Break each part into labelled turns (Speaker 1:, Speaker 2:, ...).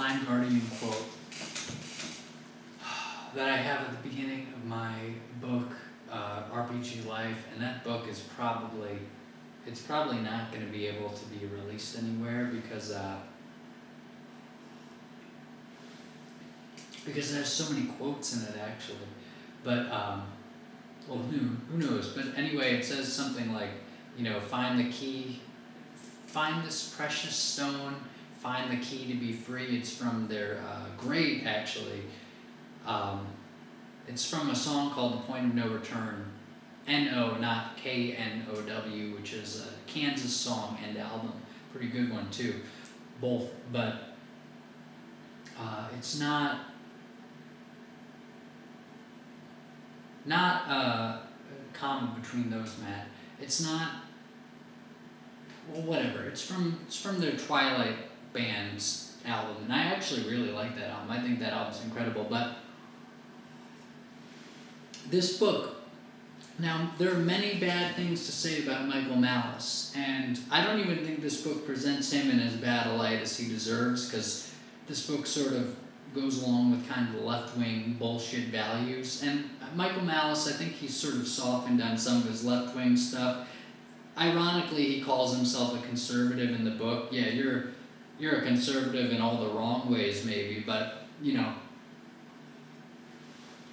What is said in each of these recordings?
Speaker 1: Blind Guardian quote that I have at the beginning of my book, RPG Life, and that book is probably not going to be able to be released anywhere because there's so many quotes in it actually. But well, who knows? But anyway, it says something like, find the key, find this precious stone, find the key to be free. It's from their great, actually. It's from a song called The Point of No Return. N-O, not K-N-O-W, which is a Kansas song and album. Pretty good one, too. Both, but it's not common between those, Matt. It's not, well, whatever. It's from their Twilight band's album, and I actually really like that album. I think that album's incredible, but this book, now there are many bad things to say about Michael Malice, and I don't even think this book presents him in as bad a light as he deserves, because this book sort of goes along with kind of the left-wing bullshit values, and Michael Malice, I think he's sort of softened on some of his left-wing stuff. Ironically, he calls himself a conservative in the book. Yeah, you're a conservative in all the wrong ways, maybe, but,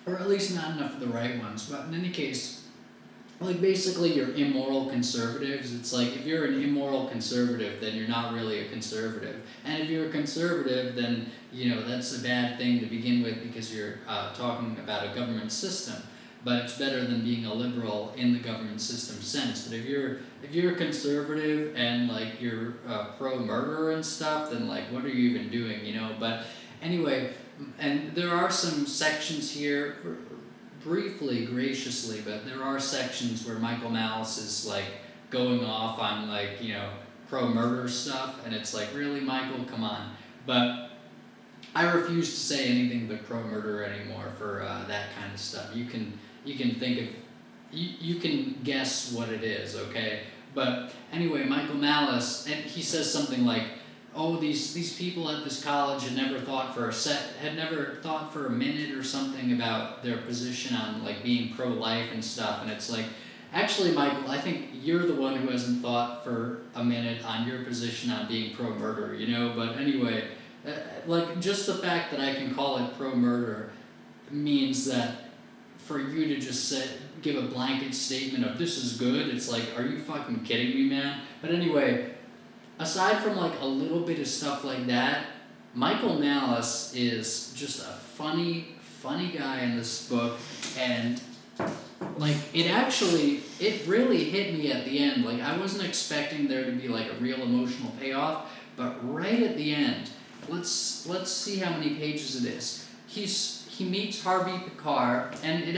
Speaker 1: or at least not enough of the right ones. But in any case, like, basically you're immoral conservatives. It's like, if you're an immoral conservative, then you're not really a conservative. And if you're a conservative, then, that's a bad thing to begin with because you're talking about a government system. But it's better than being a liberal in the government system sense. But if you're a conservative and, like, you're pro-murder and stuff, then, like, what are you even doing, But anyway, and there are some sections here, briefly, graciously, but there are sections where Michael Malice is, like, going off on, like, pro-murder stuff, and it's like, really, Michael? Come on. But I refuse to say anything but pro-murder anymore for that kind of stuff. You can think of, you can guess what it is, okay? But anyway, Michael Malice, and he says something like, oh, these people at this college had never thought for a minute or something about their position on, like, being pro-life and stuff, and it's like, actually, Michael, I think you're the one who hasn't thought for a minute on your position on being pro-murder, But anyway, like, just the fact that I can call it pro-murder means that for you to just give a blanket statement of this is good, it's like, are you fucking kidding me, man? But anyway, aside from, like, a little bit of stuff like that, Michael Malice is just a funny guy in this book, and, like, it really hit me at the end. Like, I wasn't expecting there to be, like, a real emotional payoff, but right at the end, let's see how many pages it is. He meets Harvey Picard, and it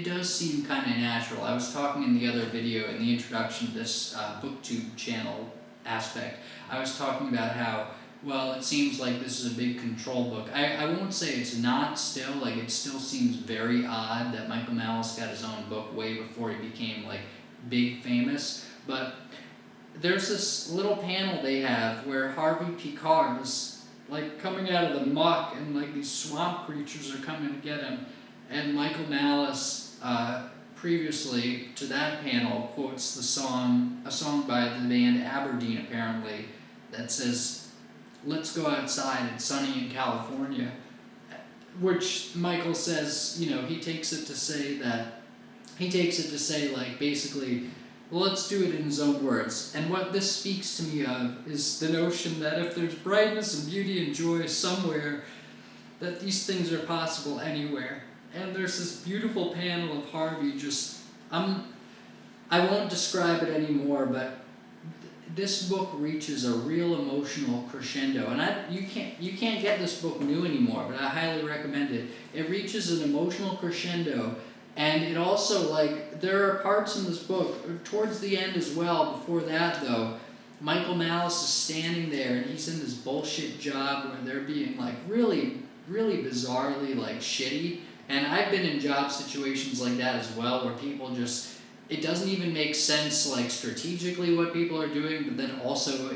Speaker 1: does seem kind of natural. I was talking in the other video, in the introduction to this BookTube channel aspect, I was talking about how, well, it seems like this is a big control book. I won't say it's not still, like, it still seems very odd that Michael Malice got his own book way before he became, like, big famous, but there's this little panel they have where Harvey Picard is, like, coming out of the muck, and, like, these swamp creatures are coming to get him, and Michael Malice, previously to that panel, quotes a song by the band Aberdeen, apparently, that says, "Let's go outside, it's sunny in California," which Michael says, he takes it to say, like, basically, well, let's do it in his own words. And what this speaks to me of is the notion that if there's brightness and beauty and joy somewhere, that these things are possible anywhere. And there's this beautiful panel of Harvey just, I won't describe it anymore, but this book reaches a real emotional crescendo. And you can't get this book new anymore, but I highly recommend it. It reaches an emotional crescendo. And it also, like, there are parts in this book, towards the end as well, before that, though, Michael Malice is standing there, and he's in this bullshit job where they're being, like, really, really bizarrely, like, shitty. And I've been in job situations like that as well, where people just, it doesn't even make sense, like, strategically what people are doing, but then also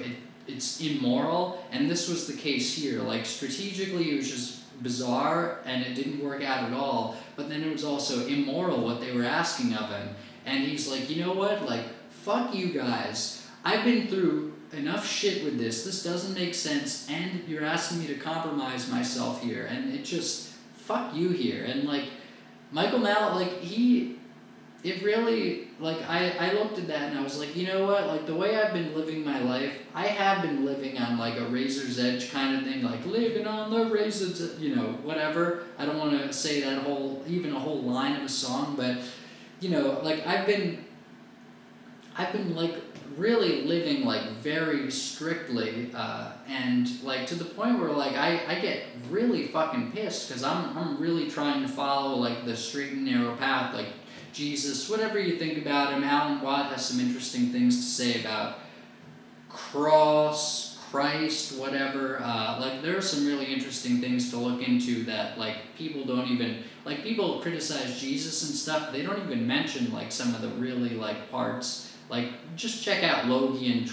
Speaker 1: it's immoral, and this was the case here. Like, strategically, it was just bizarre, and it didn't work out at all, but then it was also immoral what they were asking of him. And he's like, you know what, like, fuck you guys. I've been through enough shit with this. This doesn't make sense, and you're asking me to compromise myself here, and it just, fuck you here. And, like, Michael Malice, like, it really, like, I looked at that and I was like, you know what, like, the way I've been living my life, I have been living on, like, a razor's edge kind of thing, like, living on the razor's edge, you know, whatever. I don't want to say that even a whole line of a song, but, you know, like, I've been, like, really living, like, very strictly, and, like, to the point where, like, I get really fucking pissed, because I'm really trying to follow, like, the straight and narrow path, like, Jesus, whatever you think about him. Alan Watt has some interesting things to say about cross, Christ, whatever. Like, there are some really interesting things to look into that, like, people don't even, like, people criticize Jesus and stuff, they don't even mention, like, some of the really, like, parts. Like, just check out Logion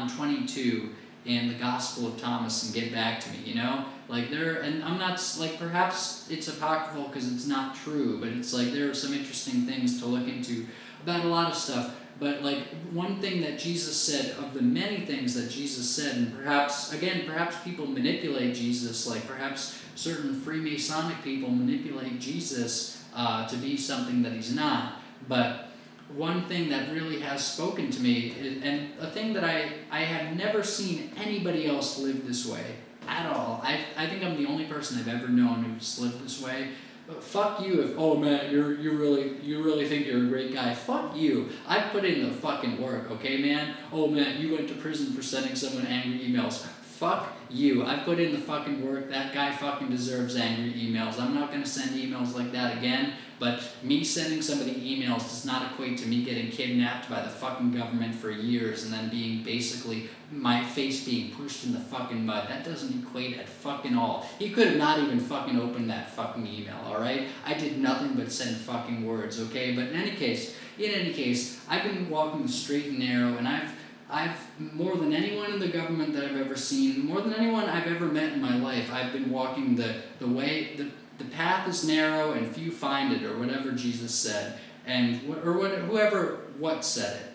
Speaker 1: 22 in the Gospel of Thomas and get back to me, you know? Like, and I'm not, like, perhaps it's apocryphal because it's not true, but it's like there are some interesting things to look into about a lot of stuff. But, like, one thing that Jesus said, of the many things that Jesus said, and perhaps people manipulate Jesus, like perhaps certain Freemasonic people manipulate Jesus to be something that he's not, but one thing that really has spoken to me, and a thing that I have never seen anybody else live this way at all. I think I'm the only person I've ever known who's lived this way. But fuck you if, oh man, you really think you're a great guy. Fuck you. I put in the fucking work, okay, man? Oh man, you went to prison for sending someone angry emails. Fuck you. I put in the fucking work. That guy fucking deserves angry emails. I'm not going to send emails like that again, but me sending somebody emails does not equate to me getting kidnapped by the fucking government for years and then being basically, my face being pushed in the fucking mud. That doesn't equate at fucking all. He could have not even fucking opened that fucking email, alright? I did nothing but send fucking words, okay? But in any case, I've been walking the straight and narrow, and I've more than anyone in the government that I've ever seen, more than anyone I've ever met in my life, I've been walking the way, the path is narrow and few find it, or whatever Jesus said, and whoever said it.